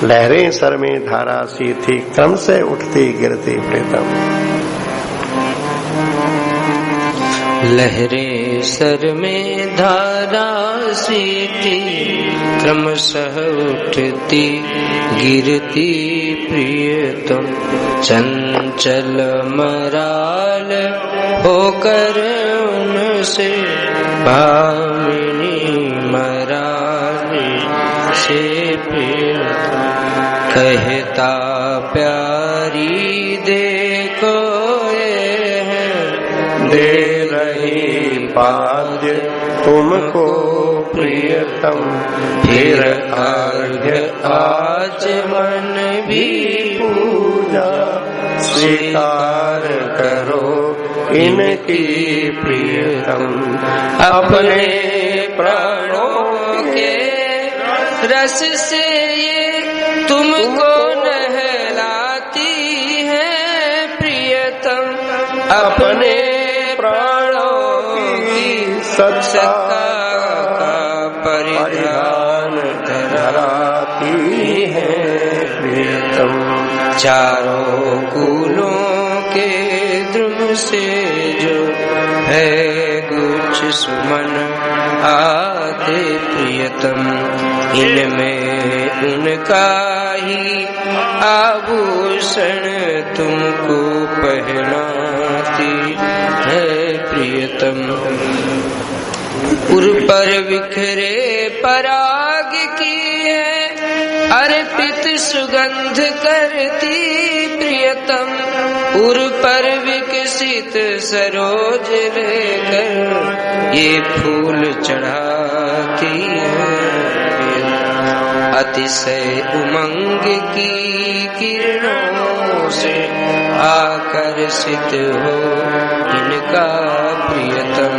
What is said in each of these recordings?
लहरें सर में धारा सी थी, क्रम से उठती गिरती प्रीतम। लहरें सर में धारा सी थी, क्रमशः उठती गिरती प्रियतम। चंचल मराल होकर उनसे भामिनी मराली से प्रियतम। कहता प्यारी देखो ये है, दे रही पाद्य तुमको प्रियतम। फिर अर्घ्य आज मन भी पूजा स्वीकार करो इनकी प्रियतम। अपने प्राणों के रस से ये तुमको नहलाती है प्रियतम। अपने प्राणों की सत्ता का परिधान धराती है प्रियतम। चारों कुलों के द्रुम से जो है कुछ सुमन आते प्रियतम। इनमें उनका ही आभूषण तुमको पहनाती है प्रियतम। उर पर बिखरे पराग की है अर्पित सुगंध करती प्रियतम। उर पर विकसित सरोज लेकर ये फूल चढ़ाती है। अतिशय उमंग की किरणों से आकर्षित हो इनका प्रियतम।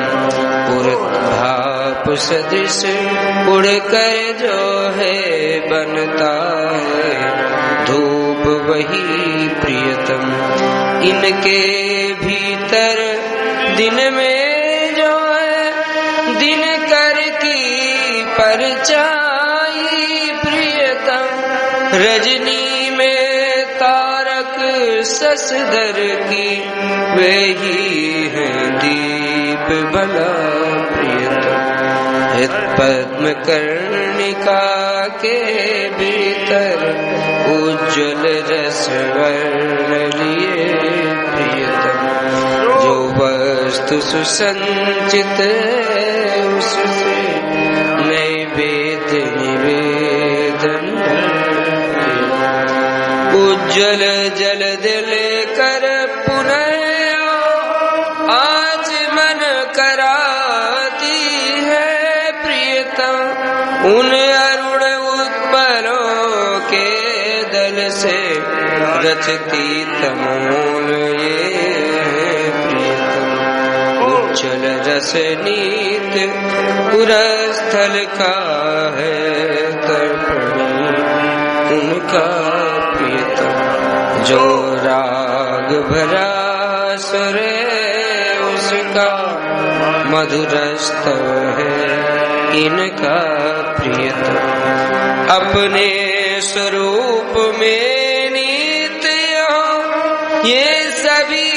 भाप सदृश उड़कर जो है बनता है धूप वही प्रियतम। इनके भीतर दिन में जो है दिन कर की परछाई प्रियतम। रजनी में तारक ससदर की वे ही है दीप भला प्रियतम। पद्म कर्णिका के भीतर उज्ज्वल रस वर्ण लिए प्रियतम। जो वस्तु सुसंचित है उससे नैवेद्य निवेदन। उज्ज्वल जल दिले कर पुनः आज मन कराती है प्रियतम। उन अरुण उत्पलों के दल से रचती तमोल ये प्रियतम। उज्ज्वल रस नीत पुरस्थल का है तर्पणी उनका प्रियतम। जो राग भरा सुर उसका मधुर स्तव है इनका प्रियतम। अपने स्वरूप में नित्य ये सभी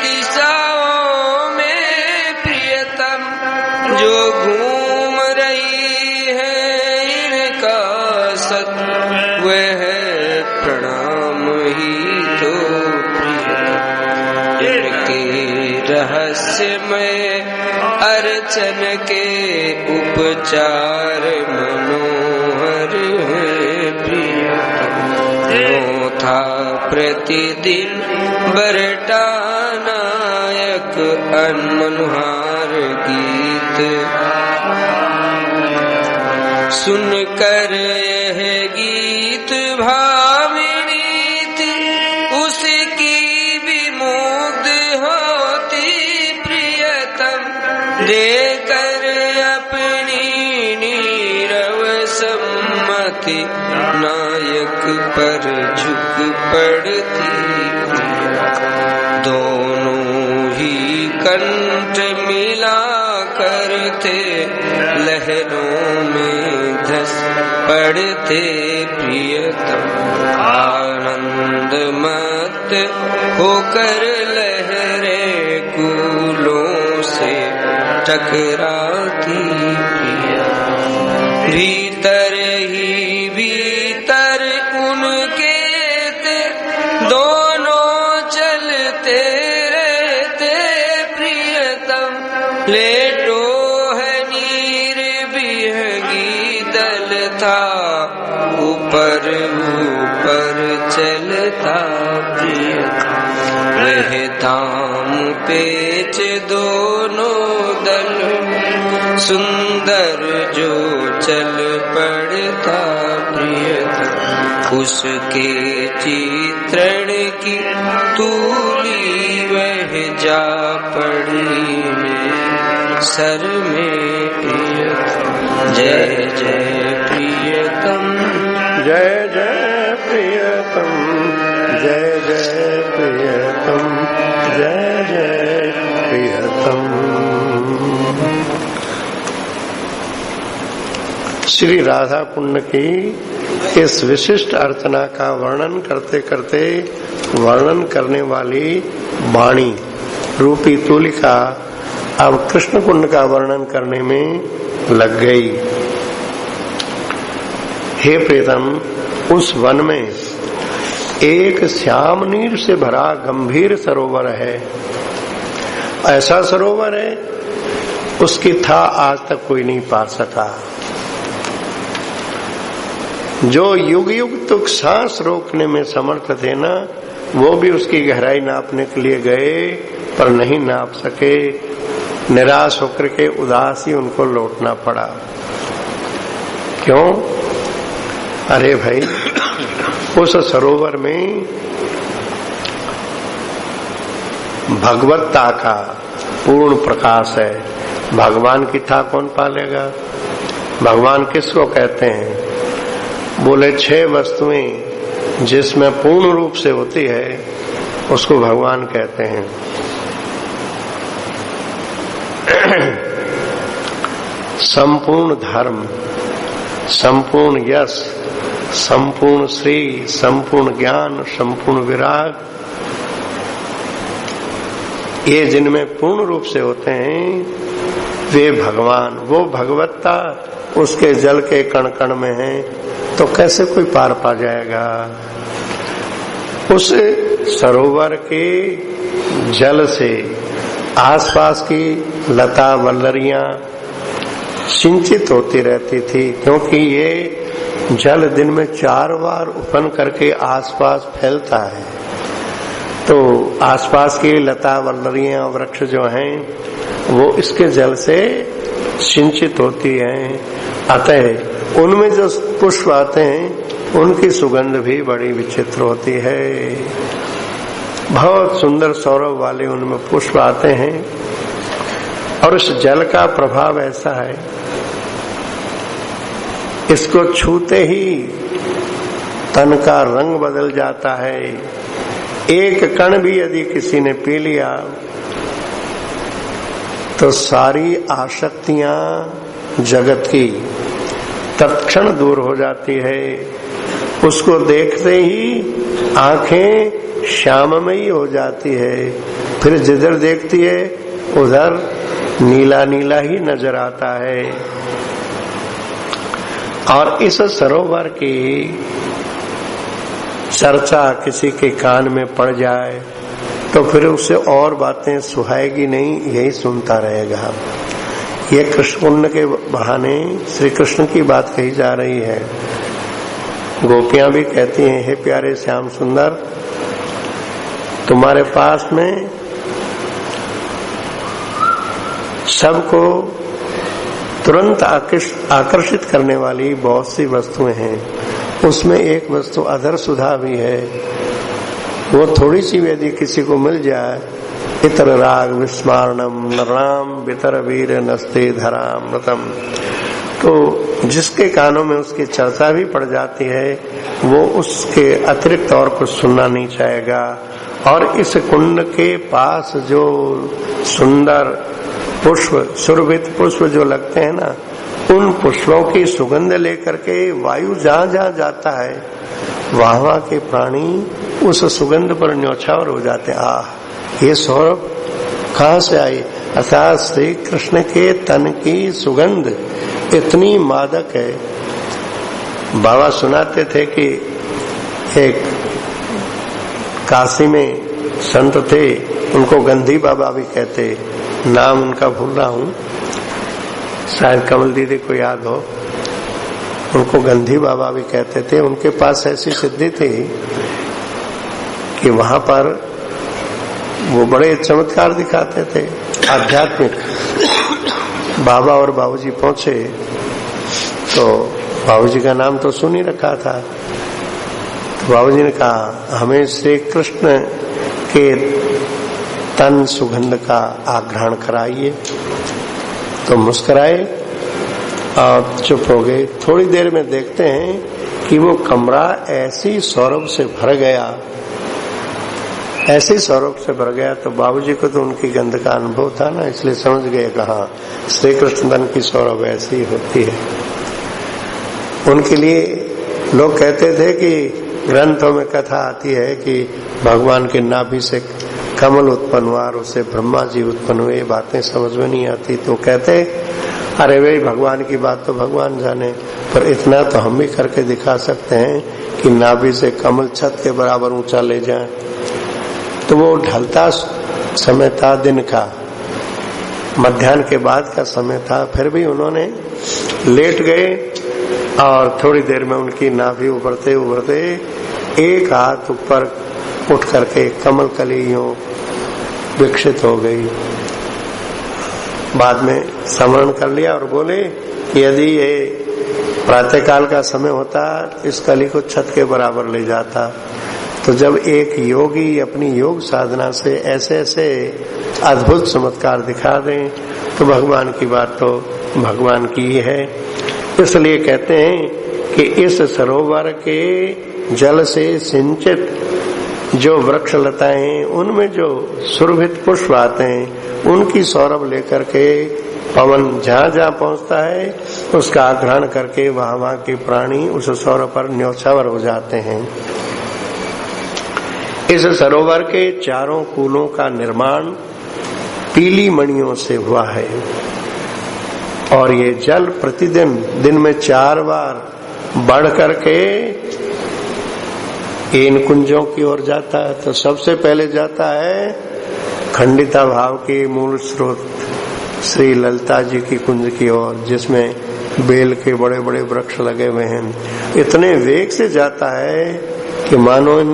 दिशाओं में प्रियतम। जो घूम रही है इनका सत वह प्रणाम ही तो प्रियतम। इनके रहस्यमय अर्चन के उपचार मनोहर है प्रियतम। वो था प्रतिदिन बरटा नायक अनमनुहार गीत। सुनकर यह गीत भामिनी थी उसकी भी मुग्ध होती प्रियतम। देकर अपनी नीरव सम्मति नायक पर झुक पड़ती। दोनों ही कंठ मिला करते लहरों में धस पड़ते प्रियतम, आनंद मत होकर लहरें कूलों से टकराती प्रिया। भीतर ही भीतर उनके दोनों चलते रहते प्रियतम, लेटो है नीर बिहगी दल था, ऊपर ऊपर चलता प्रियतम। वह दाम पेच दोनों दल सुंदर जो चल पड़ता प्रियतम, उसके चित्रण की तूली वह जा पड़ी मेरे सर में प्रियतम। जय जय प्रियतम, जय जय प्रियतम, जय जय प्रियतम, जय जय प्रियतम। श्री राधा कुंड की इस विशिष्ट अर्चना का वर्णन करते करते वर्णन करने वाली वाणी रूपी तूलिका अब कृष्ण कुंड का वर्णन करने में लग गई। हे प्रीतम, उस वन में एक श्याम नीर से भरा गंभीर सरोवर है। ऐसा सरोवर है उसकी था आज तक कोई नहीं पा सका। जो युग युग तक सांस रोकने में समर्थ थे ना, वो भी उसकी गहराई नापने के लिए गए पर नहीं नाप सके। निराश होकर के उदास ही उनको लौटना पड़ा। क्यों? अरे भाई, उस सरोवर में भगवत्ता का पूर्ण प्रकाश है। भगवान की था कौन पालेगा? भगवान किसको कहते हैं? बोले 6 वस्तुएं जिसमें पूर्ण रूप से होती है उसको भगवान कहते हैं। संपूर्ण धर्म, संपूर्ण यश, संपूर्ण श्री, संपूर्ण ज्ञान, संपूर्ण विराग, ये जिनमें पूर्ण रूप से होते हैं वे भगवान। वो भगवत्ता उसके जल के कण कण में है, तो कैसे कोई पार पा जाएगा? उस सरोवर के जल से आसपास की लता वल्लरियां सिंचित होती रहती थी, क्योंकि ये जल दिन में 4 बार उपन करके आसपास फैलता है। तो आसपास की लता वल्लरियां वृक्ष जो हैं वो इसके जल से सिंचित होती हैं। अतः उनमें जो पुष्प आते हैं उनकी सुगंध भी बड़ी विचित्र होती है। बहुत सुंदर सौरभ वाले उनमें पुष्प आते हैं और उस जल का प्रभाव ऐसा है, इसको छूते ही तन का रंग बदल जाता है। एक कण भी यदि किसी ने पी लिया तो सारी आसक्तियां जगत की तत्क्षण दूर हो जाती है। उसको देखते ही आंखें श्याममयी हो जाती है। फिर जिधर देखती है उधर नीला नीला ही नजर आता है। और इस सरोवर की चर्चा किसी के कान में पड़ जाए तो फिर उसे और बातें सुहाएगी नहीं, यही सुनता रहेगा। ये कृष्ण कुंड के बहाने श्री कृष्ण की बात कही जा रही है। गोपियां भी कहती हैं, हे प्यारे श्याम सुंदर, तुम्हारे पास में सबको तुरंत आकर्षित करने वाली बहुत सी वस्तुएं हैं। उसमें एक वस्तु अधर सुधा भी है। वो थोड़ी सी यदि किसी को मिल जाए, इतर राग विस्मारणम नराम बितर वीर नस्ते धरामृतम, तो जिसके कानों में उसकी चर्चा भी पड़ जाती है वो उसके अतिरिक्त और कुछ सुनना नहीं चाहेगा। और इस कुंड के पास जो सुंदर पुष्प, सुरभित पुष्प जो लगते हैं ना, उन पुष्पों की सुगंध लेकर के वायु जहां जहां जाता है वहां के प्राणी उस सुगंध पर न्यौछावर हो जाते हैं। ये सौरभ कहां से आई? अर्थात श्री कृष्ण के तन की सुगंध इतनी मादक है। बाबा सुनाते थे कि एक काशी में संत थे, उनको गंधी बाबा भी कहते, नाम उनका भूल रहा हूं, शायद कमल दीदी को याद हो। उनको गंधी बाबा भी कहते थे। उनके पास ऐसी सिद्धि थी कि वहां पर वो बड़े चमत्कार दिखाते थे आध्यात्मिक। बाबा और बाबूजी पहुंचे तो बाबूजी का नाम तो सुन ही रखा था। तो बाबूजी ने कहा हमें श्री कृष्ण के तन सुगंध का आग्रहण कराइए। तो मुस्कुराए और चुप हो गए। थोड़ी देर में देखते हैं कि वो कमरा ऐसी सौरभ से भर गया, ऐसे सौरभ से भर गया। तो बाबूजी को तो उनकी गंध का अनुभव था ना, इसलिए समझ गए कहा श्री कृष्ण तन की सौरभ ऐसी होती है। उनके लिए लोग कहते थे कि ग्रंथों में कथा आती है कि भगवान के नाभि से कमल उत्पन्न हुआ और उससे ब्रह्मा जी उत्पन्न हुए। बातें समझ में नहीं आती तो कहते अरे भाई भगवान की बात तो भगवान जाने, पर इतना तो हम भी करके दिखा सकते हैं कि नाभि से कमल छत के बराबर ऊंचा ले जाएं। तो वो ढलता समय था, दिन का मध्याह्न के बाद का समय था, फिर भी उन्होंने लेट गए और थोड़ी देर में उनकी नाभि उभरते उभरते एक हाथ ऊपर उठ करके कमल कलियों विकसित हो गई। बाद में स्मरण कर लिया और बोले कि यदि ये प्रातःकाल का समय होता इस कली को छत के बराबर ले जाता। तो जब एक योगी अपनी योग साधना से ऐसे ऐसे अद्भुत चमत्कार दिखा दें तो भगवान की बात तो भगवान की ही है। इसलिए कहते हैं कि इस सरोवर के जल से सिंचित जो वृक्ष लताएं, उनमें जो सुरभित पुष्प आते हैं, उनकी सौरभ लेकर के पवन जहां जहां पहुंचता है उसका आग्रहण करके वहां वहां के प्राणी उस सौरभ पर न्यौछावर हो जाते हैं। इस सरोवर के चारों कूलों का निर्माण पीली मणियों से हुआ है और ये जल प्रतिदिन दिन में 4 बार बढ़ करके इन कुंजों की ओर जाता है। तो सबसे पहले जाता है खंडिता भाव के मूल स्रोत श्री ललिता जी की कुंज की ओर, जिसमें बेल के बड़े बड़े वृक्ष लगे हुए हैं। इतने वेग से जाता है कि मानो इन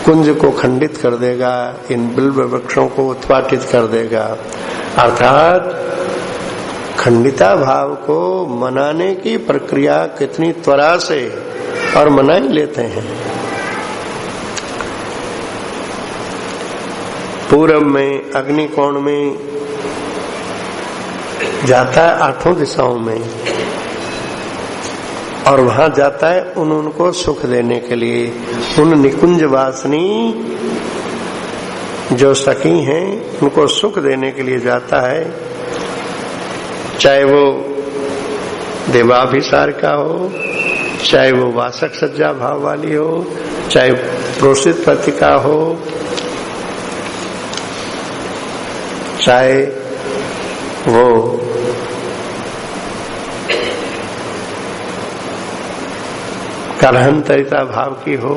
कुंज को खंडित कर देगा, इन बिल्व वृक्षों को उत्पाटित कर देगा। अर्थात खंडिता भाव को मनाने की प्रक्रिया कितनी त्वरा से और मना ही लेते हैं। पूर्व में अग्निकोण में जाता है 8 दिशाओं में और वहां जाता है उनको सुख देने के लिए। उन निकुंज वासनी जो सखी हैं उनको सुख देने के लिए जाता है, चाहे वो देवाभिसार का हो, चाहे वो वासक सज्जा भाव वाली हो, चाहे प्रोषित पत्रिका हो, चाहे वो करहंतरिता भाव की हो,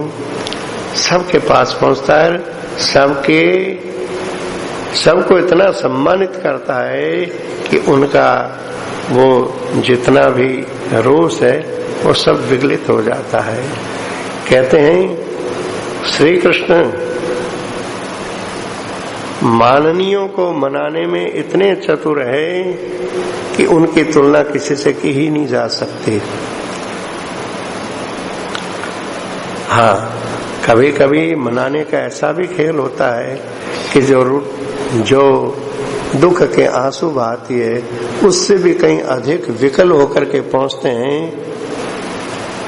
सबके पास पहुंचता है। सबको इतना सम्मानित करता है कि उनका वो जितना भी रोष है वो सब विगलित हो जाता है। कहते हैं श्री कृष्ण माननीयों को मनाने में इतने चतुर है कि उनकी तुलना किसी से की ही नहीं जा सकती। हाँ, कभी कभी मनाने का ऐसा भी खेल होता है कि जो दुख के आंसू बहाती है उससे भी कहीं अधिक विकल होकर के पहुंचते हैं।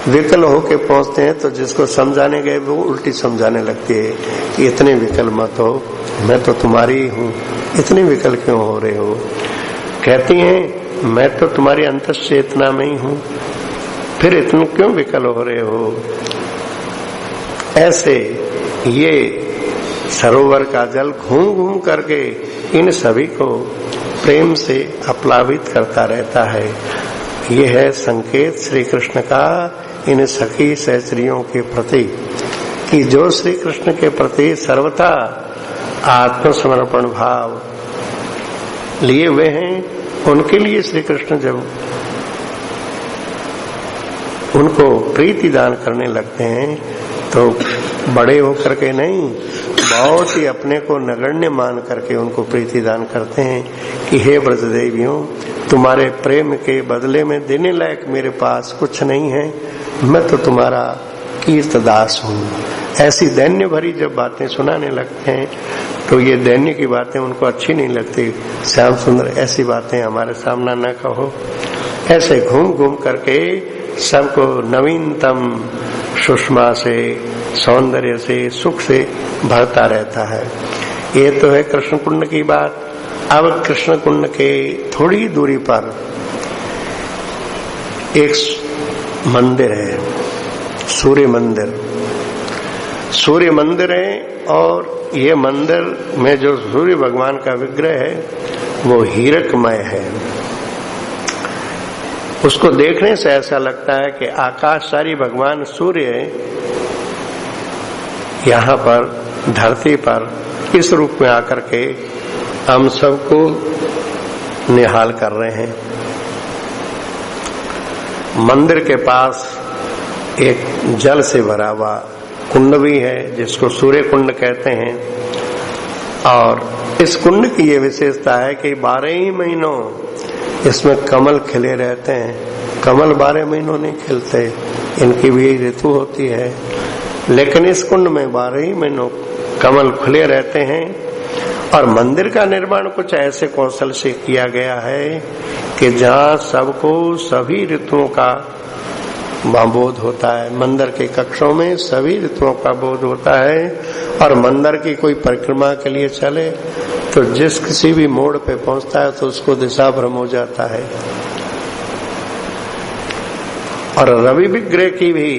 विकल होके पहुंचते हैं तो जिसको समझाने गए वो उल्टी समझाने लगती है कि इतने विकल मत हो, मैं तो तुम्हारी ही हूँ, इतने विकल क्यों हो रहे हो। कहती हैं मैं तो तुम्हारी अंतश्चेतना में ही हूं, फिर इतने क्यों विकल हो रहे हो। ऐसे ये सरोवर का जल घूम घूम करके इन सभी को प्रेम से अपलावित करता रहता है। ये है संकेत श्री कृष्ण का इन सखी सहचरियों के प्रति, कि जो श्री कृष्ण के प्रति सर्वथा आत्मसमर्पण भाव लिए हुए हैं, उनके लिए श्री कृष्ण जब उनको प्रीति दान करने लगते हैं तो बड़े होकर के नहीं, बहुत ही अपने को नगण्य मान करके उनको प्रीति दान करते हैं कि हे ब्रजदेवियों, तुम्हारे प्रेम के बदले में देने लायक मेरे पास कुछ नहीं है, मैं तो तुम्हारा कीर्तदास हूँ। ऐसी दैन्य भरी जब बातें सुनाने लगते हैं तो ये दैन्य की बातें उनको अच्छी नहीं लगती। श्याम सुंदर ऐसी बातें हमारे सामने न कहो। ऐसे घूम घूम करके सबको नवीनतम सुषमा से, सौंदर्य से, सुख से भरता रहता है। ये तो है कृष्ण कुंड की बात। अब कृष्ण कुंड के थोड़ी दूरी पर एक मंदिर है, सूर्य मंदिर। सूर्य मंदिर है और ये मंदिर में जो सूर्य भगवान का विग्रह है वो हीरकमय है। उसको देखने से ऐसा लगता है कि आकाशचारी भगवान सूर्य यहाँ पर धरती पर इस रूप में आकर के हम सबको निहाल कर रहे हैं। मंदिर के पास एक जल से भरा हुआ कुंड भी है जिसको सूर्य कुंड कहते हैं। और इस कुंड की ये विशेषता है कि 12 ही महीनों इसमें कमल खिले रहते हैं। कमल 12 महीनों नहीं खिलते, इनकी भी ऋतु होती है, लेकिन इस कुंड में 12 ही महीनों कमल खुले रहते हैं। और मंदिर का निर्माण कुछ ऐसे कौशल से किया गया है कि जहाँ सबको सभी ऋतुओं का बोध होता है। मंदिर के कक्षों में सभी ऋतुओं का बोध होता है। और मंदिर की कोई परिक्रमा के लिए चले तो जिस किसी भी मोड़ पे पहुंचता है तो उसको दिशा भ्रम हो जाता है। और रवि विग्रह की भी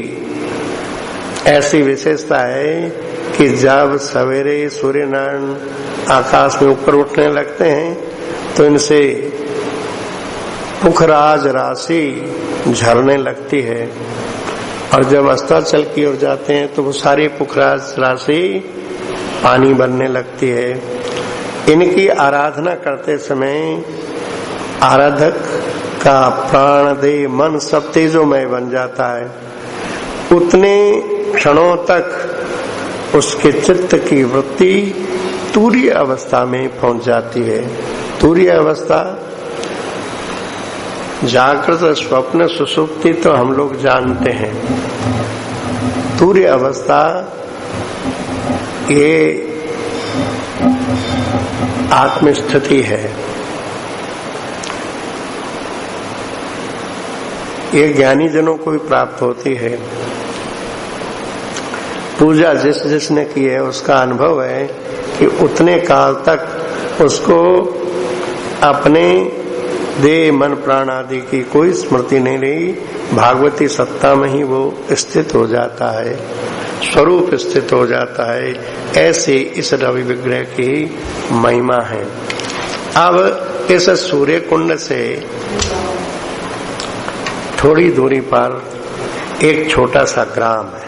ऐसी विशेषता है कि जब सवेरे सूर्य नारायण आकाश में ऊपर उठने लगते हैं तो इनसे पुखराज राशि झरने लगती है। और जब अस्ताचल की ओर जाते हैं तो वो सारी पुखराज राशि पानी बनने लगती है। इनकी आराधना करते समय आराधक का प्राण देह मन सब तेजोमय बन जाता है। उतने क्षणों तक उसके चित्त की वृत्ति तुरीय अवस्था में पहुंच जाती है। तुरीय अवस्था जागृत स्वप्न सुसुप्ति तो हम लोग जानते हैं। तुरीय अवस्था ये आत्मस्थिति है। ये ज्ञानी जनों को भी प्राप्त होती है। पूजा जिसने की है उसका अनुभव है कि उतने काल तक उसको अपने देह मन प्राण आदि की कोई स्मृति नहीं रही। भागवती सत्ता में ही वो स्थित हो जाता है, स्वरूप स्थित हो जाता है। ऐसे इस रवि विग्रह की महिमा है। अब इस सूर्य कुंड से थोड़ी दूरी पर एक छोटा सा ग्राम है।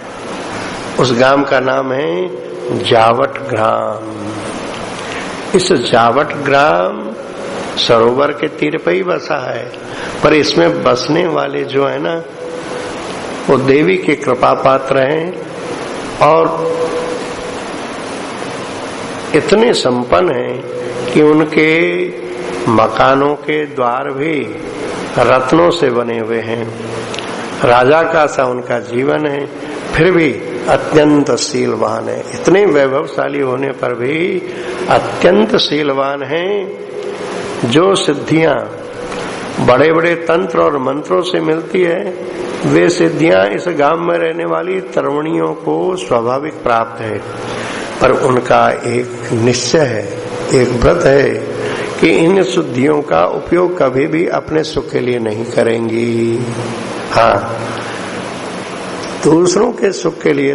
उस ग्राम का नाम है जावट ग्राम। इस जावट ग्राम सरोवर के तीर पर ही बसा है, पर इसमें बसने वाले जो है ना वो देवी के कृपा पात्र हैं और इतने संपन्न हैं कि उनके मकानों के द्वार भी रत्नों से बने हुए हैं। राजा का सा उनका जीवन है, फिर भी अत्यंत शीलवान है। इतने वैभवशाली होने पर भी अत्यंत शीलवान हैं। जो सिद्धियां बड़े बड़े तंत्र और मंत्रों से मिलती है वे सिद्धियां इस गांव में रहने वाली तरुणियों को स्वाभाविक प्राप्त है। पर उनका एक निश्चय है, एक व्रत है कि इन शुद्धियों का उपयोग कभी भी अपने सुख के लिए नहीं करेंगी। हाँ, दूसरों के सुख के लिए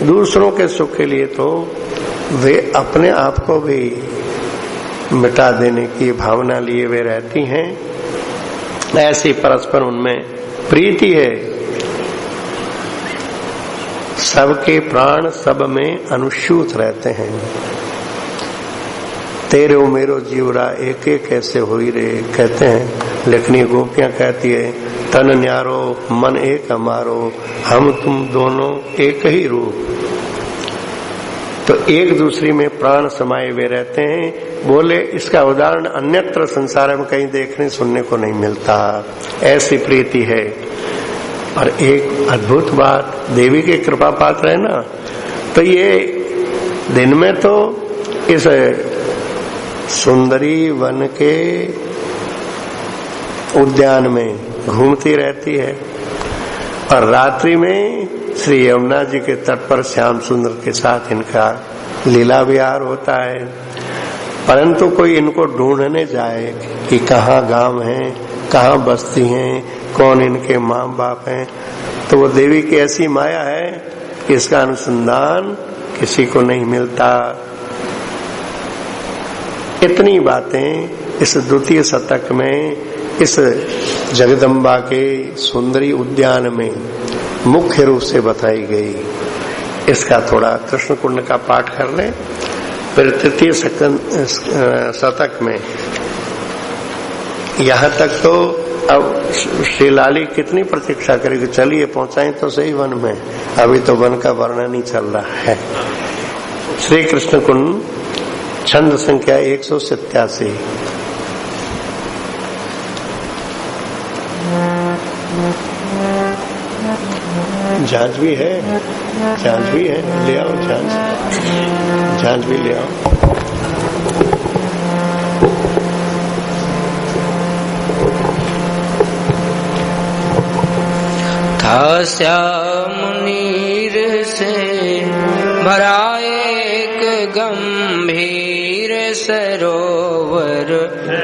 दूसरों के सुख के लिए तो वे अपने आप को भी मिटा देने की भावना लिए वे रहती हैं। ऐसी परस्पर उनमें प्रीति है। सबके प्राण सब में अनुस्यूत रहते हैं। तेरे मेरो जीवरा एक एक कैसे हुई रे, कहते हैं। लेकिन ये गोपियां कहती है, तन न्यारो मन एक हमारो, हम तुम दोनों एक ही रूप। तो एक दूसरे में प्राण समाये हुए रहते हैं। बोले इसका उदाहरण अन्यत्र संसार में कहीं देखने सुनने को नहीं मिलता। ऐसी प्रीति है। और एक अद्भुत बात, देवी के कृपा पात्र है ना, तो ये दिन में तो इस सुंदरी वन के उद्यान में घूमती रहती है और रात्रि में श्री यमुना जी के तट पर श्याम सुंदर के साथ इनका लीला विहार होता है। परंतु कोई इनको ढूंढने जाए कि कहाँ गांव है, कहाँ बस्ती हैं, कौन इनके माँ बाप हैं, तो वो देवी की ऐसी माया है कि इसका अनुसंधान किसी को नहीं मिलता। इतनी बातें इस द्वितीय शतक में इस जगदम्बा के सुंदरी उद्यान में मुख्य रूप से बताई गई। इसका थोड़ा कृष्ण कुंड का पाठ कर लें, फिर तृतीय शतक में यहाँ तक तो अब श्री लाली कितनी प्रतीक्षा करेगी। चलिए पहुंचाएं तो सही वन में, अभी तो वन का वर्णन ही चल रहा है। श्री कृष्ण कुंड, छंद संख्या 187। झांझ भी है, झांझ भी है, ले आओ झांझ भी ले आओ। था श्याम नीर से भरा एक गंभीर सरोवर,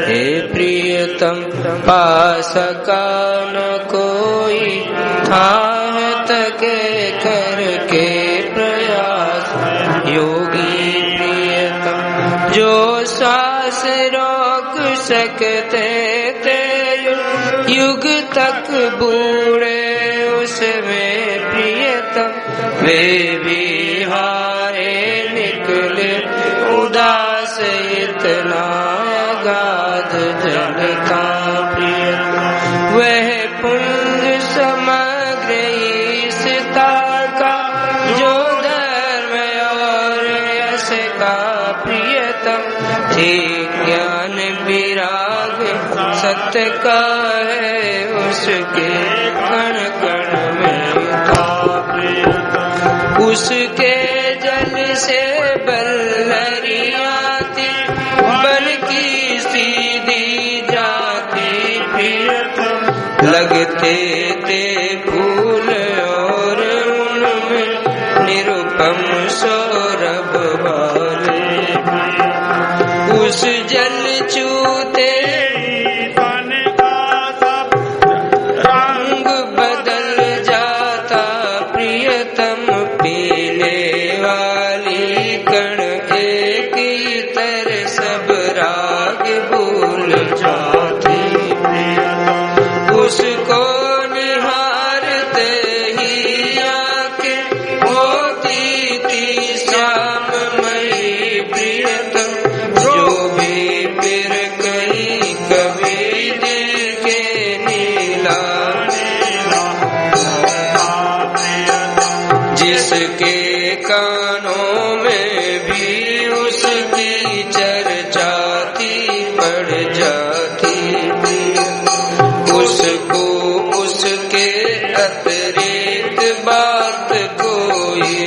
हे प्रियतम पास का न कोई थाह तके करके प्रयास। योगी प्रियतम जो श्वास रोक सकते थे युग तक बूढ़े उसमें प्रियतम, वे भी हारे निकले उदास इतना अगाध जल का प्रियतम। वह पुंज समग्र ईसता का जो धर्म और यश का प्रियतम, ठीक ज्ञान विराग सत्य का है उसके कण कण में था प्रियतम। उसके जल से बल्लरियां थी बन की सीधी जाती प्रियतम। लगते थे फूल और उनमें निरुपम सौरभ वाले। उस जल चूते रंग बदल जाता प्रियतम। पीने वाली कण एक ही तरह सब राग भूल जाती प्रियतम। उसको निहारते ही आंखें होती थी श्याममयी प्रियतम। जो भी फिर कहीं कभी दिल के नीला जिसके कानों में भी उसकी चर्चा थी बढ़ जाती। उसको उसके अतिरिक्त बात कोई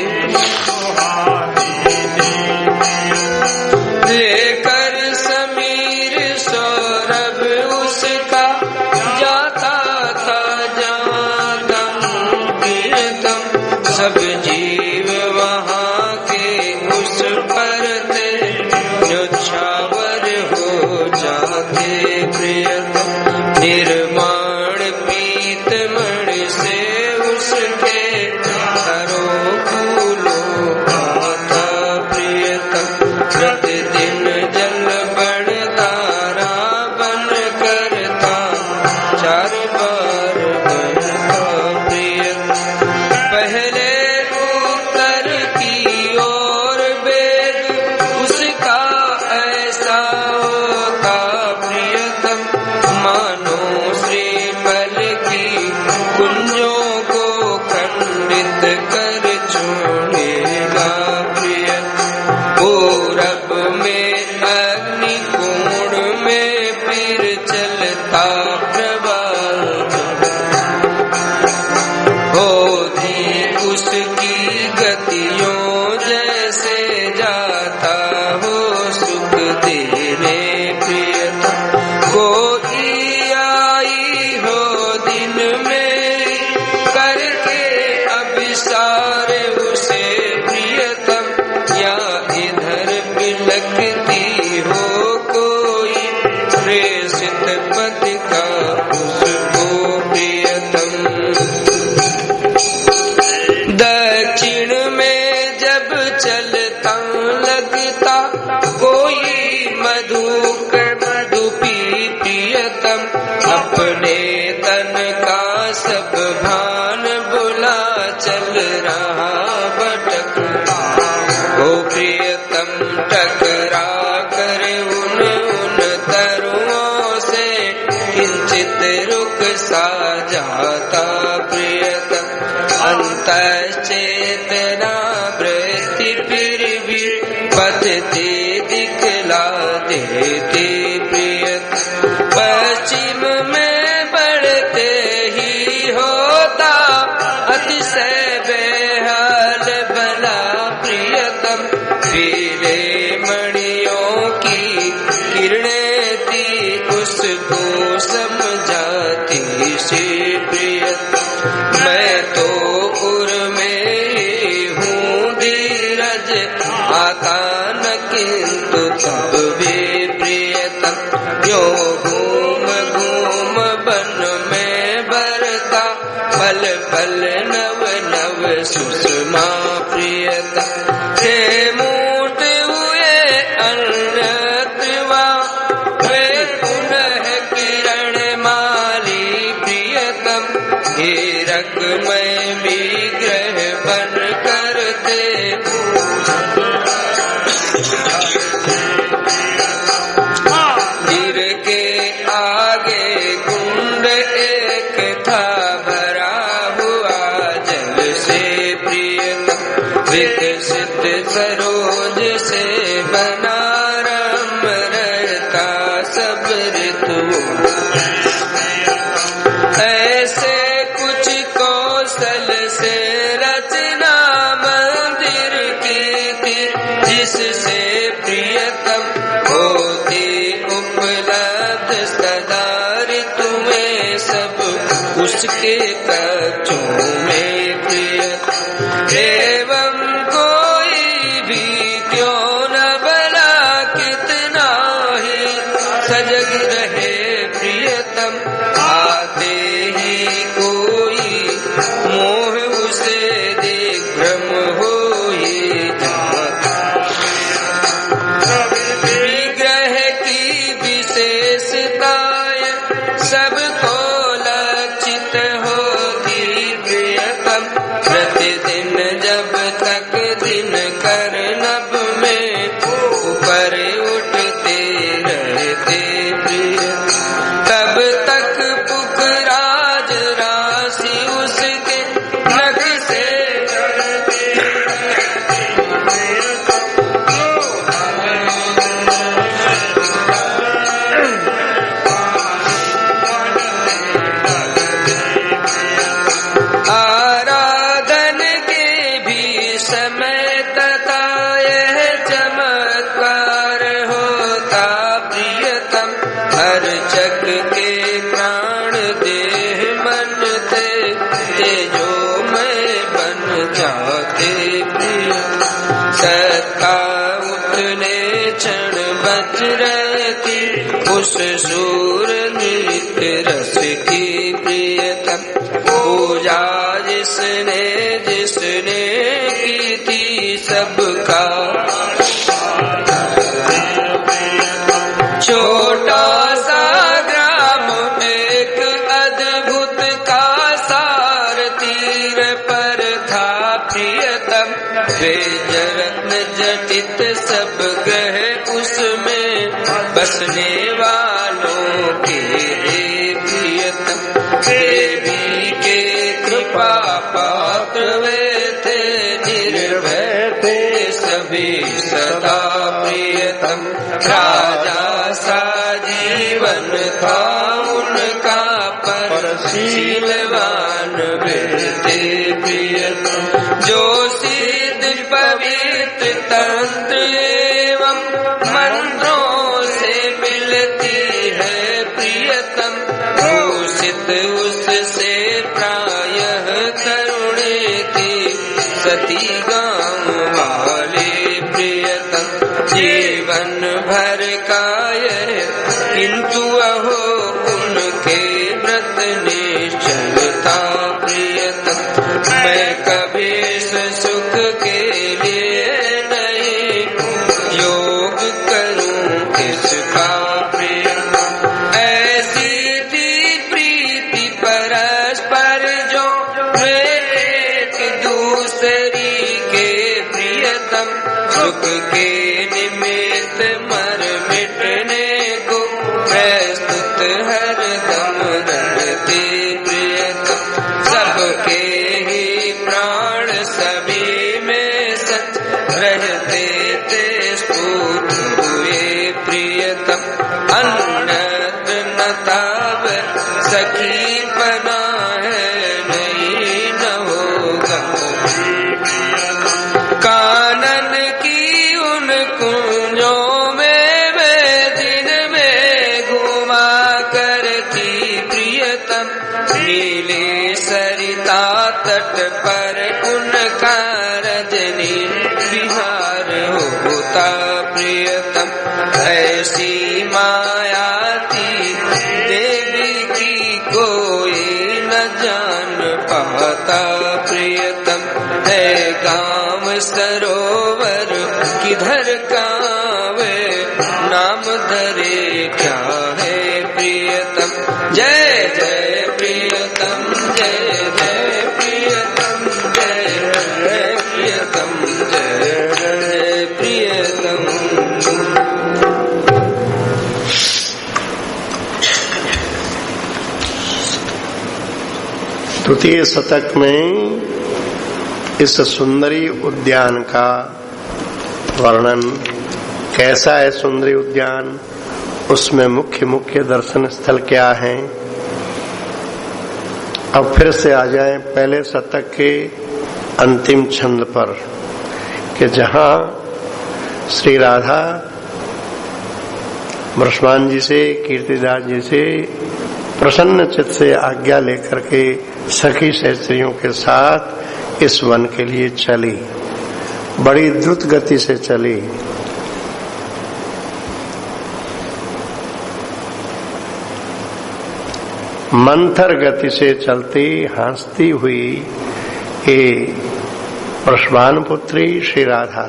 लेकर समीर सौरभ उसका जाता था जहाँ दम प्रियतम। सब जीव वहाँ के उस पर थे न्योछावर हो गतियों जैसे जाता हो सुख तेरे प्रियतम। कोई आई हो दिन में करके अभिसार उसे प्रियतम, या इधर बिलखती हो कोई प्रेषित पति का उसको प्रियतम। दक्षिण में जब चलता लगता कोई मधुपी प्रियतम, अपने तन का सब भान बुला चल रहा भटकता हो प्रियतम। टकरा कर उन तरुओं से किंचित रुक सा जाता प्रियतम। अंतश्चेतना वृत्ति फिर भी पथते दिखला देते प्रियतम। पश्चिम में बढ़ते ही होता अतिशय बेहाल भला प्रियतम। पीले मणियों की किरणें थी उसको समझाती से प्रियतम। मैं तो उर में हूँ धीरज आता न किंतु तब भी प्रियतम। यो घूम घूम बन में बरता पल पल नव नव सुषमा प्रियतम। हे मूट हुए अन्यत्रवा वे पुनः किरण माली प्रियतम। हीरक में विग्रह बन करते गिर के आगे कुंड एक था भरा हुआ जल से प्रियतम। विकसित सरोज से बना रम रहता सब ऋतुओं। ऐसे कुछ कौशल से रचना मंदिर की थी जिससे प्रियतम होती उपलब्ध सदा ऋतुएं सब उसके कक्षों में प्रियतम। एवं कोई भी क्यों न भला कितना ही सजग रहे प्रियतम, आते ही कोई मोह उसे देख भ्रम हो ही जाता। विग्रह की विशेषताएं सबको लक्षित होती प्रियतम। प्रतिदिन जब तक दिन कर नभ में ऊपर उठते रहते प्रियतम, तब तक पुखराज राशि उसके नख से आराधन के भी समय तथा यह चमत्कार होता प्रियतम। अर्चक के प्राण देह मन थे तेजोमय बन जाते प्रियतम। सत्ता उठने क्षण बच रहती उस सूर नृत्य रस की प्रियतम। पूजा जिसने जिसने की थी सबका छोटा सा ग्राम एक अद्भुत का सार तीर पर था प्रियतम। वे रत्न जटित सब ग्रह उसमें बसने वालों के प्रियतम। देवी के कृपा पात्र वे थे निर्भय थे सभी सदा प्रियतम। राजा सा जीवन था उनका पर शीलवान वे थे प्रियतम। जो तंत्र एवं मंत्रों से मिलती है प्रियतम, भूषित उससे प्रायः करुणेति सती गाँव वाले प्रियतम। जीवन भर का यह किंतु अहो उनके व्रत निश्चलता प्रियतम। मैं कभी सुख के लिए नहीं योग करूं किसका प्रियतम। ऐसी थी प्रीति परस्पर जो वे एक दूसरी के प्रियतम, सुख के निमित्त मर मिटने को प्रस्तुत हरदम रहते प्रियतम। सबके ही प्राण सभी में सच रहते थे स्फूर्त हुए प्रियतम। अन्यत्र न ताब सखी बना है नहीं न होगा। कानन की उन कुंजों में मैं दिन में घुमा करती प्रियतम। नीले सरिता तट पर उनका रजनी विहार होता प्रियतम। ऐसी माया थी देवी की कोई न जान पाता प्रियतम। है गाँव सरोवर किधर कावे, नाम धरे क्या है प्रियतम। जय जय प्रियतम, जय जय प्रियतम, जय जय प्रियतम, जय जय प्रियतम। द्वितीय शतक में इस सुंदरी उद्यान का वर्णन, कैसा है सुंदरी उद्यान, उसमें मुख्य मुख्य दर्शन स्थल क्या हैं। अब फिर से आ जाएं पहले शतक के अंतिम छंद पर कि जहां श्री राधा ब्रह्मान जी से, कीर्तिदास जी से प्रसन्न चित्त से आज्ञा लेकर के सखी सहस्त्रियों के साथ इस वन के लिए चली, बड़ी द्रुत गति से चली। मंथर गति से चलती हंसती हुई ये वृषभान पुत्री श्री राधा,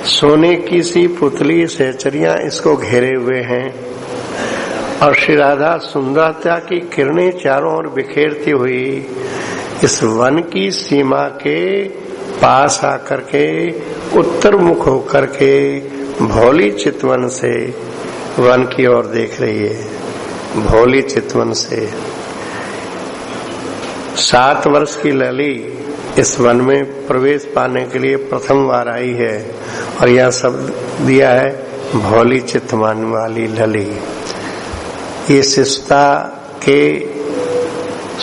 सोने की सी पुतली सहचरियां इसको घेरे हुए हैं और श्री राधा सुंदरता की किरणें चारों ओर बिखेरती हुई इस वन की सीमा के पास आकर के उत्तर मुख होकर के भोली चितवन से वन की ओर देख रही है। भोली चितवन से 7 वर्ष की लली इस वन में प्रवेश पाने के लिए प्रथम बार आई है और यह शब्द दिया है भोली चितवन वाली लली। ये शिष्टता के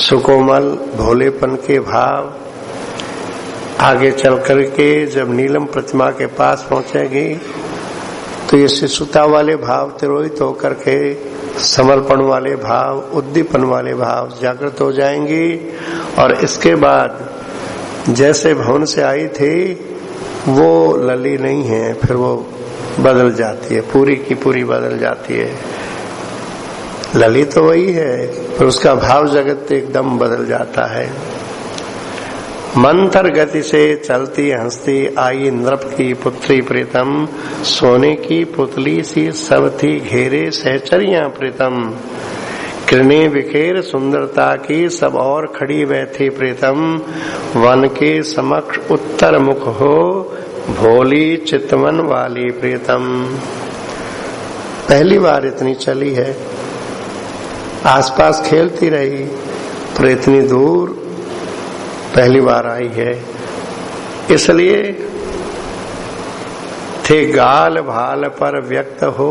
सुकोमल भोलेपन के भाव आगे चल करके जब नीलम प्रतिमा के पास पहुंचेगी तो ये शिशुता वाले भाव तिरोहित होकर के समर्पण वाले भाव, उद्दीपन वाले भाव जागृत हो जाएंगी और इसके बाद जैसे भवन से आई थी वो लली नहीं है, फिर वो बदल जाती है, पूरी की पूरी बदल जाती है। लली तो वही है पर उसका भाव जगत एकदम बदल जाता है। मंथर गति से चलती हंसती आई नृप की पुत्री प्रीतम, सोने की पुतली सी सब थी घेरे सहचरियां प्रीतम। किरणें बिखेर सुंदरता की सब और खड़ी वह थी प्रीतम, वन के समक्ष उत्तर मुख हो भोली चितवन वाली प्रीतम। पहली बार इतनी चली है, आसपास खेलती रही पर इतनी दूर पहली बार आई है, इसलिए थे गाल भाल पर व्यक्त हो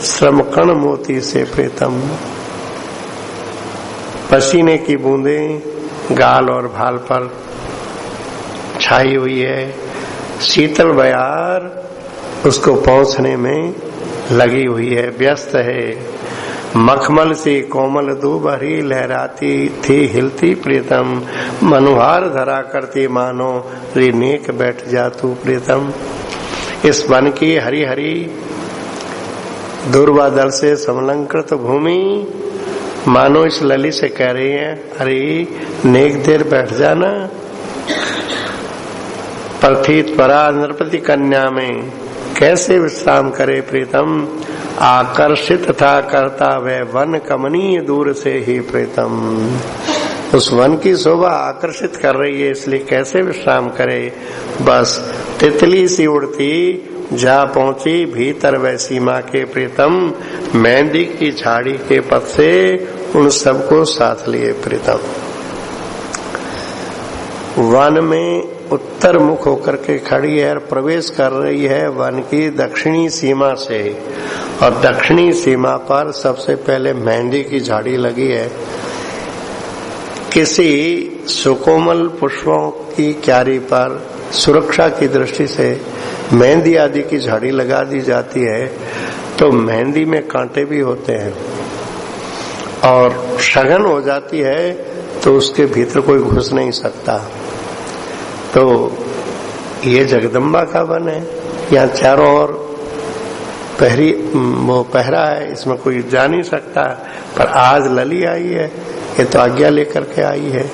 श्रमकण मोती से प्रीतम। पसीने की बूंदें गाल और भाल पर छाई हुई है, शीतल बयार उसको पहुंचने में लगी हुई है, व्यस्त है। मखमल से कोमल दूब हरी लहराती थी हिलती प्रीतम, मनुहार धरा करती मानो रे नेक बैठ जा तू प्रीतम। इस वन की हरी हरी दूर्वादल से समलंकृत भूमि मानो इस लली से कह रही है, अरे नेक देर बैठ जाना। प्रथित परा नृपति कन्या में कैसे विश्राम करे प्रीतम, आकर्षित था करता वह वन कमनीय दूर से ही प्रीतम। उस वन की शोभा आकर्षित कर रही है, इसलिए कैसे विश्राम करे। बस तितली सी उड़ती जा पहुंची भीतर वह सीमा के प्रीतम, मेहंदी की झाड़ी के पथ से उन सबको साथ लिए प्रीतम। वन में उत्तर मुख होकर के खड़ी है और प्रवेश कर रही है वन की दक्षिणी सीमा से, और दक्षिणी सीमा पर सबसे पहले मेहंदी की झाड़ी लगी है। किसी सुकोमल पुष्पों की क्यारी पर सुरक्षा की दृष्टि से मेहंदी आदि की झाड़ी लगा दी जाती है, तो मेहंदी में कांटे भी होते हैं और सघन हो जाती है, तो उसके भीतर कोई घुस नहीं सकता। तो ये जगदम्बा का वन है, यहाँ चारों ओर पहरा है, इसमें कोई जा नहीं सकता। पर आज लली आई है, ये तो आज्ञा लेकर के आई है।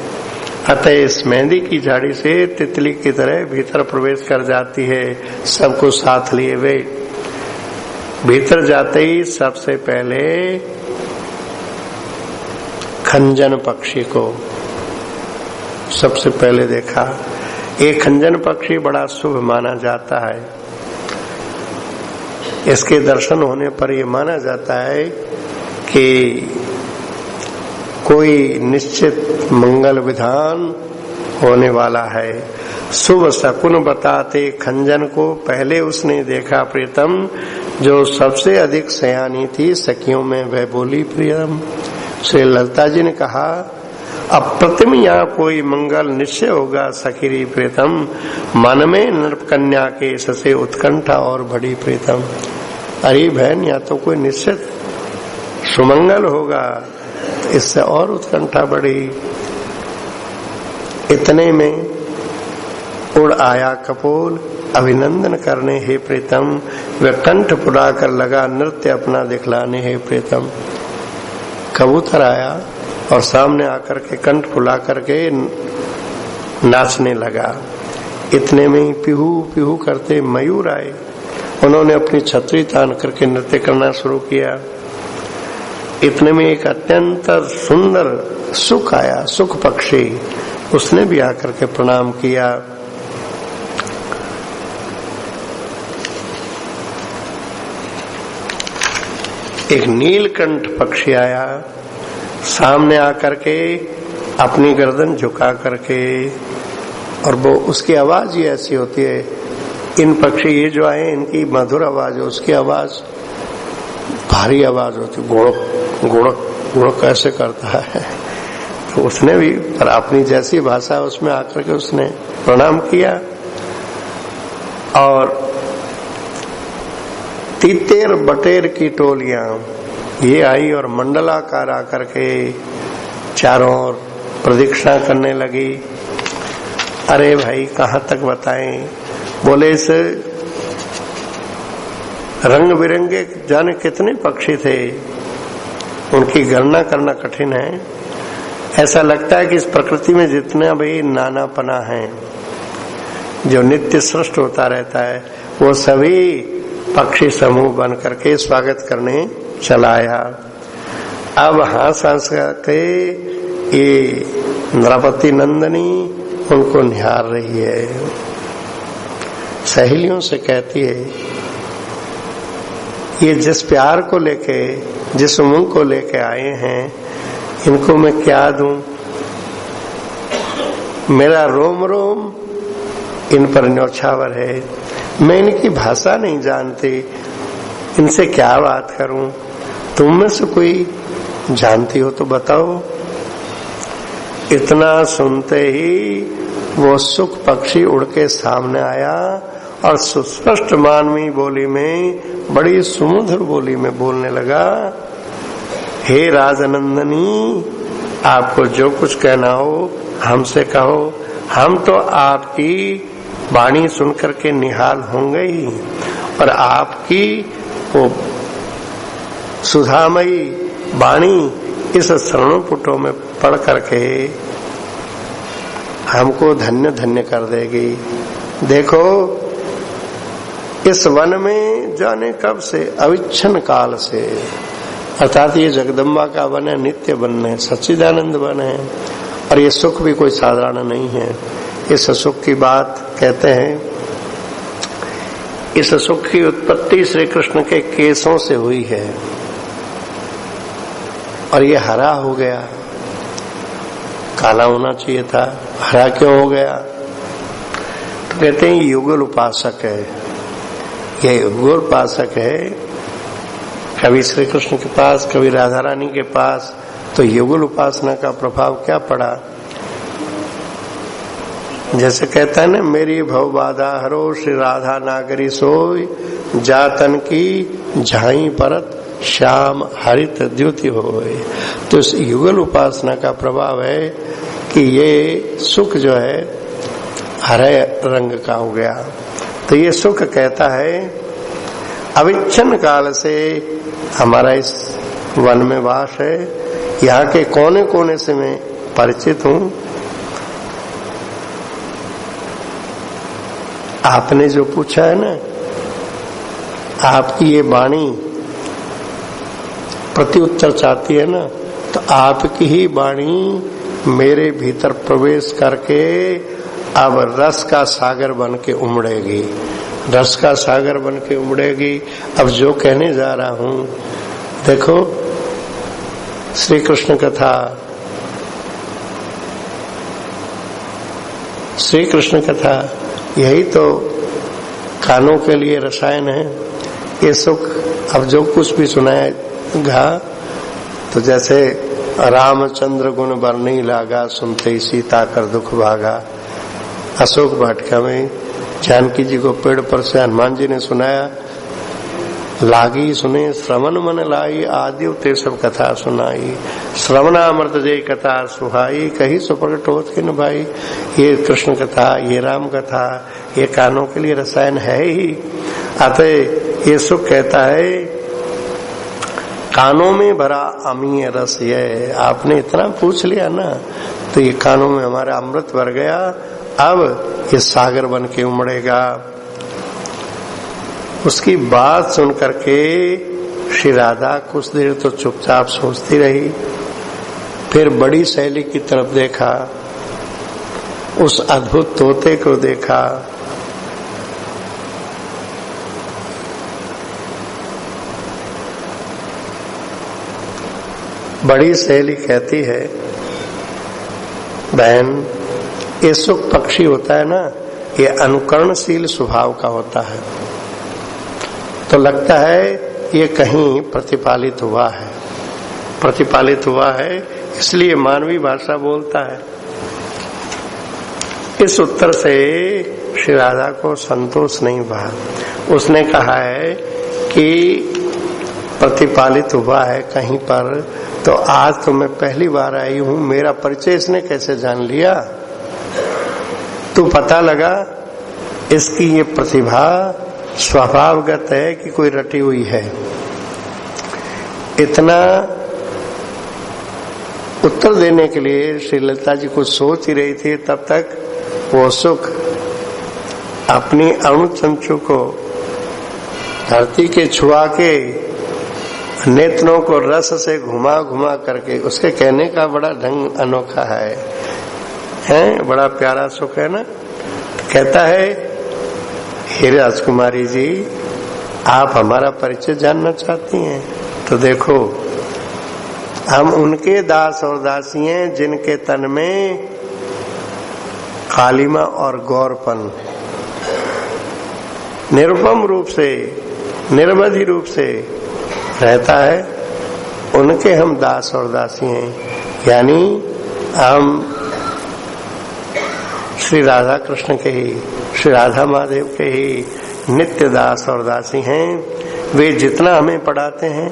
अतः इस मेहंदी की झाड़ी से तितली की तरह भीतर प्रवेश कर जाती है, सबको साथ लिए वे। भीतर जाते ही सबसे पहले खंजन पक्षी को सबसे पहले देखा। एक खंजन पक्षी बड़ा शुभ माना जाता है। इसके दर्शन होने पर यह माना जाता है कि कोई निश्चित मंगल विधान होने वाला है। शुभ शकुन बताते खंजन को पहले उसने देखा प्रीतम, जो सबसे अधिक सयानी थी सखियों में वह बोली प्रियम। श्री ललिता जी ने कहा, अप्रतिम यहाँ कोई मंगल निश्चय होगा सखीरी प्रीतम, मन में नृप कन्या के ससे उत्कंठा और बड़ी प्रीतम। अरे बहन, यहाँ तो कोई निश्चित सुमंगल होगा, इससे और उत्कंठा बढ़ी। इतने में उड़ आया कपोल अभिनंदन करने हे प्रीतम, वह कंठ फुलाकर लगा नृत्य अपना दिखलाने हे प्रीतम। कबूतर आया और सामने आकर के कंठ फुला करके नाचने लगा। इतने में ही पिहू पिहू करते मयूर आए, उन्होंने अपनी छतरी तान करके नृत्य करना शुरू किया। इतने में एक अत्यंत सुंदर सुख आया, सुख पक्षी, उसने भी आकर के प्रणाम किया। एक नीलकंठ पक्षी आया, सामने आकर के अपनी गर्दन झुका करके, और वो उसकी आवाज ही ऐसी होती है। इन पक्षी ये जो आए, इनकी मधुर आवाज है, उसकी आवाज भारी आवाज होती, गुड़क गुड़क गुड़क कैसे करता है। तो उसने भी पर अपनी जैसी भाषा उसमें आकर के उसने प्रणाम किया। और तीतेर बटेर की टोलियां ये आई और मंडलाकार आकर के चारों ओर प्रदक्षिणा करने लगी। अरे भाई कहाँ तक बताएं, बोले इस रंग बिरंगे जाने कितने पक्षी थे, उनकी गणना करना कठिन है। ऐसा लगता है कि इस प्रकृति में जितना भी नानापना है, जो नित्य सृष्ट होता रहता है, वो सभी पक्षी समूह बन करके स्वागत करने चलाया। अब हंस हंस के ये नृपति नंदनी उनको निहार रही है, सहेलियों से कहती है, ये जिस प्यार को लेके, जिस उमंग को लेके आए हैं, इनको मैं क्या दूं। मेरा रोम रोम इन पर न्यौछावर है, मैं इनकी भाषा नहीं जानती, इनसे क्या बात करूं। तुम में से कोई जानती हो तो बताओ। इतना सुनते ही वो सुख पक्षी उड़ के सामने आया और सुस्पष्ट मानवीय बोली में, बड़ी सुमधुर बोली में बोलने लगा, हे राजनंदनी, आपको जो कुछ कहना हो हमसे कहो, हम तो आपकी वाणी सुनकर के निहाल होंगे ही, और आपकी वो सुधामयी वाणी इस श्रवण पुटों में पढ़ करके हमको धन्य धन्य कर देगी। देखो इस वन में जाने कब से, अविच्छिन्न काल से, अर्थात ये जगदम्बा का वन है, नित्य वन है, सच्चिदानंद वन है, और ये सुख भी कोई साधारण नहीं है। इस सुख की बात कहते हैं, इस सुख की उत्पत्ति श्री कृष्ण के केशों से हुई है, और ये हरा हो गया। काला होना चाहिए था, हरा क्यों हो गया? तो कहते हैं युगल उपासक है, ये युगल उपासक है। कभी श्री कृष्ण के पास, कभी राधा रानी के पास, तो युगल उपासना का प्रभाव क्या पड़ा? जैसे कहता है ना, मेरी भव बाधा हरो श्री राधा नागरी सोई, जातन की झाई परत श्याम हरित द्युति होए। तो इस युगल उपासना का प्रभाव है कि ये सुख जो है हरे रंग का हो गया। तो ये सुख कहता है अविच्छिन्न काल से हमारा इस वन में वास है, यहाँ के कोने कोने से मैं परिचित हूँ। आपने जो पूछा है ना, आपकी ये वाणी प्रति उत्तर चाहती है ना, तो आपकी ही वाणी मेरे भीतर प्रवेश करके अब रस का सागर बन के उमड़ेगी, रस का सागर बन के उमड़ेगी। अब जो कहने जा रहा हूं, देखो श्री कृष्ण कथा, श्री कृष्ण कथा यही तो कानों के लिए रसायन है। ये सुख अब जो कुछ भी सुनाएगा, तो जैसे रामचंद्र गुण बरनी लागा, सुनते ही सीता कर दुख भागा। अशोक वाटिका में जानकी जी को पेड़ पर से हनुमान जी ने सुनाया, लागी सुने श्रवण मन लाई, आदि ते सब कथा सुनाई, श्रवणामृत जय कथा सुहाई, कही सुप्रकट होत के न भाई। ये कृष्ण कथा, ये राम कथा, ये कानों के लिए रसायन है ही। अतः ये सुख कहता है कानों में भरा अमीय रस। ये आपने इतना पूछ लिया ना, तो ये कानों में हमारा अमृत भर गया। अब ये सागर बन के उमड़ेगा। उसकी बात सुन करके श्री राधा कुछ देर तो चुपचाप सोचती रही, फिर बड़ी शैली की तरफ देखा, उस अद्भुत तोते को देखा। बड़ी सहेली कहती है, बहन ये सुख पक्षी होता है ना, ये अनुकरणशील स्वभाव का होता है, तो लगता है ये कहीं प्रतिपालित हुआ है, प्रतिपालित हुआ है, इसलिए मानवी भाषा बोलता है। इस उत्तर से श्री राधा को संतोष नहीं हुआ। उसने कहा है कि प्रतिपालित हुआ है कहीं पर, तो आज तो मैं पहली बार आई हूं, मेरा परिचय इसने कैसे जान लिया? तो पता लगा इसकी ये प्रतिभा स्वभावगत है कि कोई रटी हुई है। इतना उत्तर देने के लिए श्री ललिता जी कुछ सोच ही रही थी, तब तक वो सुख अपनी अणुचंचु को धरती के छुआ के नेत्रों को रस से घुमा घुमा करके, उसके कहने का बड़ा ढंग अनोखा है, बड़ा प्यारा सुख है ना। कहता है, हे राजकुमारी जी, आप हमारा परिचय जानना चाहती हैं, तो देखो हम उनके दास और दासी हैं जिनके तन में कालिमा और गौरपन निरुपम रूप से, निर्वधि रूप से रहता है, उनके हम दास और दासी हैं। यानी हम श्री राधा कृष्ण के ही, श्री राधा महादेव के ही नित्य दास और दासी हैं। वे जितना हमें पढ़ाते हैं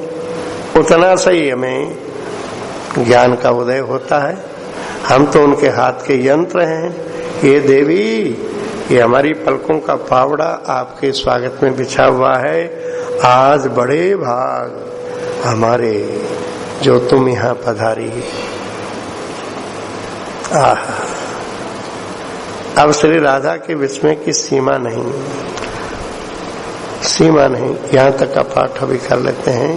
उतना सही हमें ज्ञान का उदय होता है। हम तो उनके हाथ के यंत्र हैं। ये देवी, ये हमारी पलकों का पावड़ा आपके स्वागत में बिछा हुआ है। आज बड़े भाग हमारे जो तुम यहाँ पधारी। अब श्री राधा के विस्मय की सीमा नहीं, सीमा नहीं। यहाँ तक का पाठ अभी कर लेते हैं।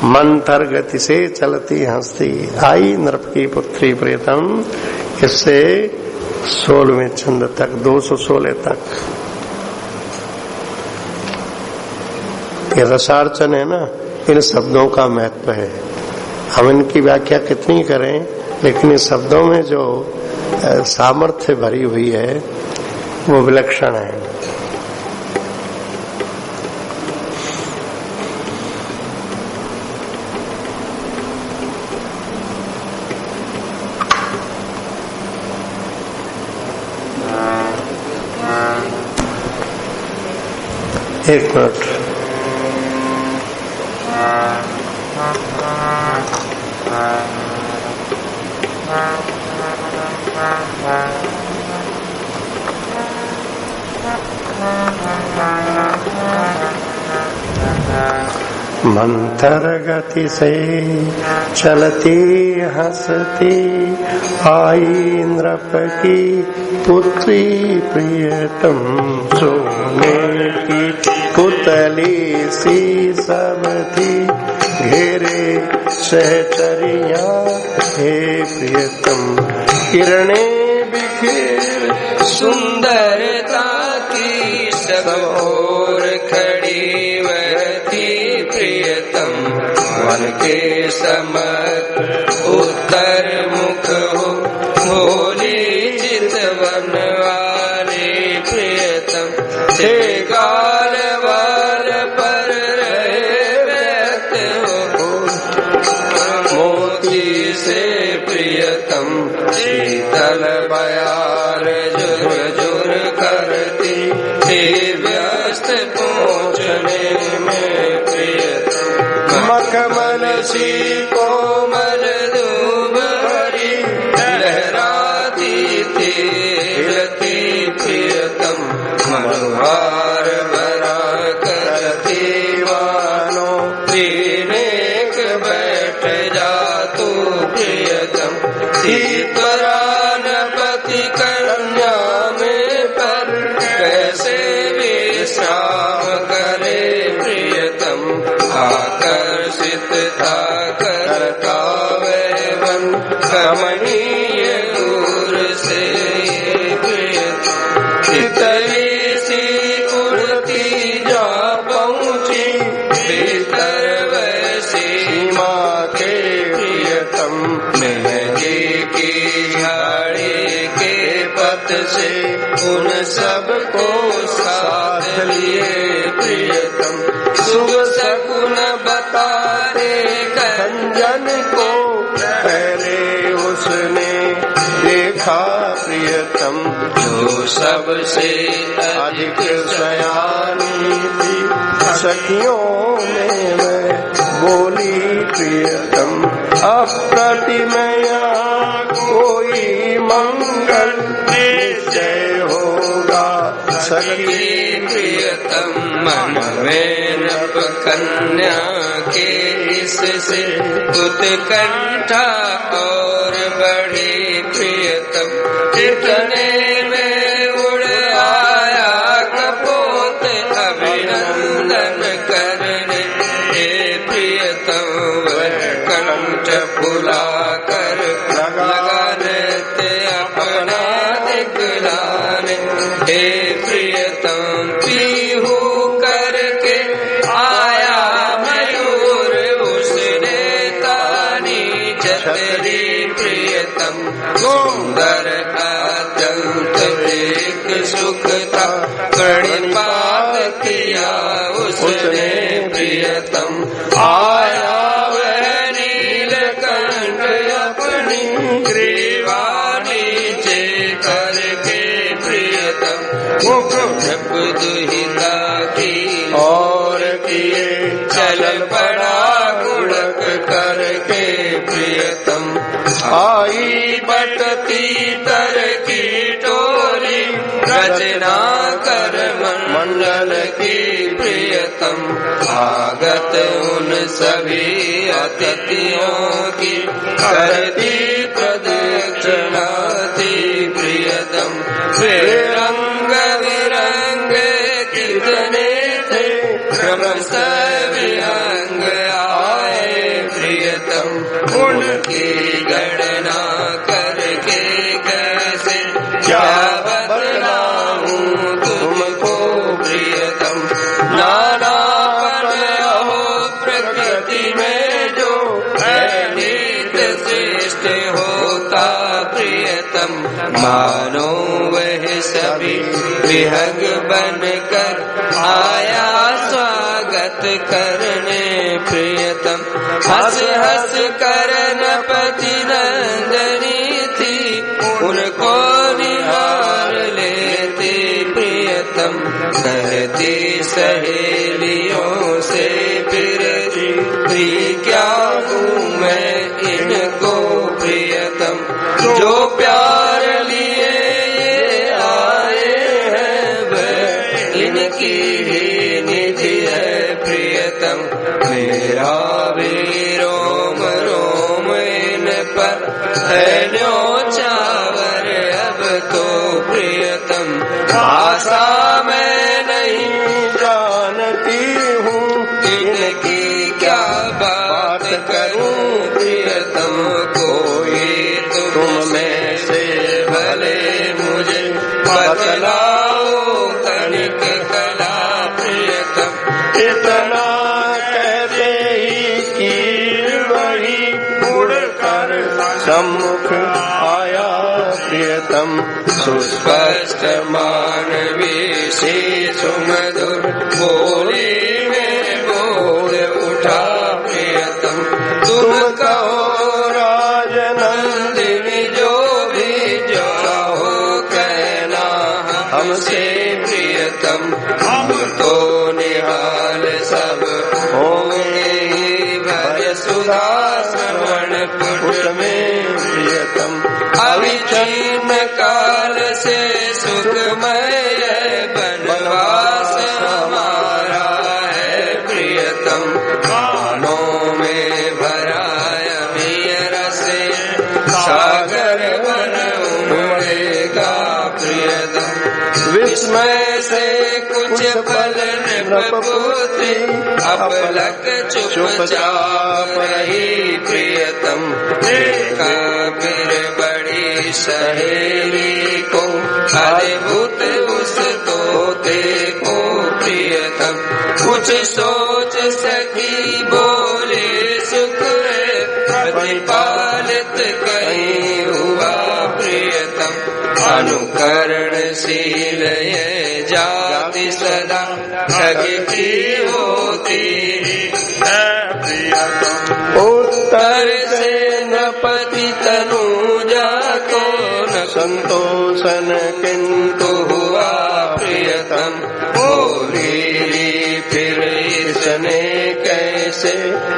मंथर गति से चलती हंसती आई नृप की पुत्री प्रियतम। इससे 16वें छंद तक, 216 तक ये रसार्चन है ना, इन शब्दों का महत्व है। हम इनकी व्याख्या कितनी करें, लेकिन इन शब्दों में जो सामर्थ्य भरी हुई है वो विलक्षण है। एक मिनट। मंथर गति से चलती हंसती आई नृप की पुत्री प्रियतम। सोने की पुतली सी सब थी घेरे सहचरिया हे प्रियतम। किरणें बिखेर सुंदरता की सब ओर खड़ी वह थी प्रियतम। मन के समर उत्तर मुख हो भोली चितवन वाली प्रियतम। थे गाल वाल पर रहे व्यक्त हो मोती से प्रियतम। शीतल बयार जुर जुर करती थी व्यस्त पहुँचने में प्रियतम। मखमल सी कोमल दूब हरी लहराती थी हिलती प्रियतम। मनोहार भरा करती मानो पीनेक बैठ जा तू प्रियतम। पति कन्या में पर कैसे विश्राम करे प्रियतम। आकर्षित था करता वह वन कमनीय दूर से प्रियतम। चितली सी उड़ती जा पहुँची भीतर वह सीमा के प्रियतम। मेहंदी की झाड़ी के पत से उन सबको साथ लिए प्रियतम। शुभ सकुन बताते कंजन को पहले उसने देखा प्रियतम। जो सबसे अधिक सयानी थी सखियों में मैं बोली प्रियतम। अप्रतिमया कोई मंगल निश्चय होगा सखी प्रियतम। मन में नभ कन्या के इससे उत्कंठा और बढ़ी प्रियतम। इतने में उड़ आया कपोत अभिनंदन करने हे प्रियतम। वह कंठ फुला कर लगाने ते अपना दिखलाने हे प्रियतम। पीहू करके आया मयूर उसने तानी छतरी प्रियतम। सुंदर अत्यंत एक सुख था प्रणिपात किया उसने प्रियतम। आया वह नीलकंठ अपने मुख जप दुहिता की और किए चल पड़ा गुड़क करके प्रियतम आई बटती तर की टोली रचना कर मंडल की प्रियतम आगत उन सभी अतिथियों की करती प्रदक्षिणा थी प्रियतम वे रंग बिरंग कितने थे क्रमश विहंग आए प्रियतम उनकी गणना करके कैसे क्या बतलाऊं तुमको प्रियतम नानापन हो प्रकृति में जो है नित्य श्रेष्ठ होता प्रियतम मानो वह सभी विहंग बनकर आया स्वागत करने प्रियतम हंस हंस कर नपति नंदनी थी उनको निहार लेती प्रियतम कहती सहेलियों से फिरती क्या हूँ मैं इनको प्रियतम जो प्यार लिए ये आए हैं वह इनकी ही निधि है प्रियतम मेरा भी रोम रोम इन पर है न्योछावर अब तो प्रियतम आशा मैं नहीं जानती हूँ इनकी क्या बात करूँ प्रियतम कोई तुम में से भले मुझे बतलाओ तनिक कला प्रियतम इतना कहते ही की वही उड़कर सम्मुख आया प्रियतम सुस्पष्ट मानवी से सुमधुर बोले में बोल उठा प्रियतम तुम कहो राजनंदिनी जो भी चाहो कहना हमसे प्रियतम हम तो निहाल सब होंगे ही भय सुधा श्रवण पुट में प्रियतम अविच्छिन्न काल से सुखमय बनवास हमारा है प्रियतम कानों में भरा अमीर से सागर बन उमड़ेगा प्रियतम विस्मय से कुछ पल नृपपुत्री अपलक चुपचाप रही प्रियतम देखा फिर बड़ी सहेली को अद्भुत उस तोते को प्रियतम कुछ सोच सकी बोले सुख है प्रतिपालित कहीं हुआ प्रियतम अनुकरणशील ये जाति सदा ठगती होती उत्तर से नपति तनुजा को न संतोषन किंतु हुआ प्रियतम बोली फिर इसने कैसे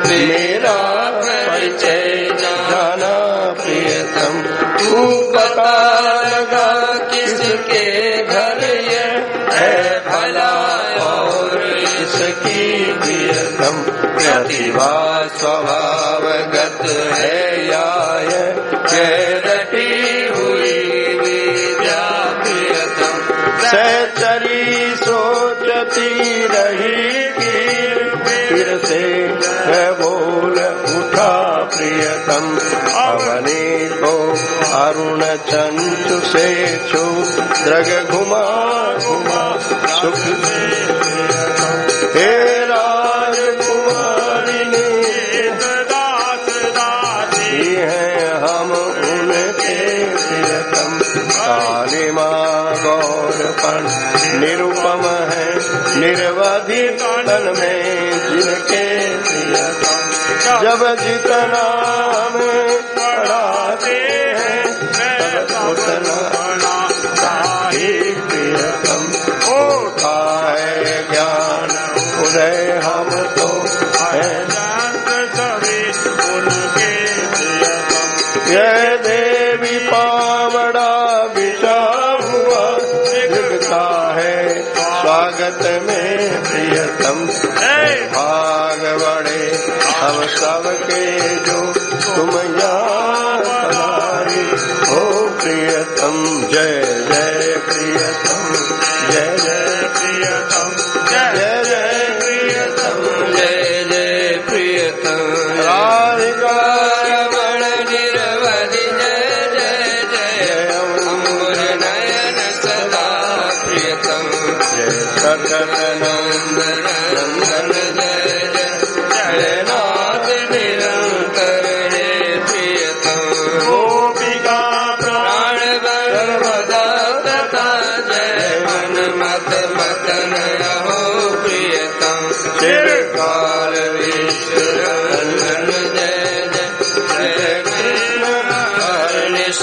मेरा परिचय जाना प्रियतम तू पता लगा किसके घर ये है भला और इसकी प्रियतम प्रतिभा स्वभावगत है या रटी हुई विद्या प्रियतम सहचरी सोचती रही फिर से बोल उठा प्रियतम अवनी को अरुण चंचु से छू द्रग घुमा घुमा सुख हे राजकुमारी दास दासी हैं हम उनके प्रियतम कालिमा गौरपन निरुपम है निर्वधि तन में जिनके प्रियतम जब जितना हमें पढ़ाते हैं तब उतना ही प्रियतम जय देवी पावड़ा बिछा हुआ दिखता है स्वागत में प्रियतम। भाग बड़े हम सबके जो तुम यहाँ पधारे हो प्रियतम। जय जय प्रियतम, जय जय प्रियतम, जय जय प्रियतम, जय जय प्रियतम। राधिका रमण निरवधि जय जय जय अम्बुज नयन सदा प्रियतम। जय सतनंदन नंदन जय जय जय नाथ निरंतर हे प्रियतम। गोपिका प्राण सर्वदा तथा जय मन मत मदन हो प्रियतम। चिरकाल विश्व जय जय जय कृष्ण हरिश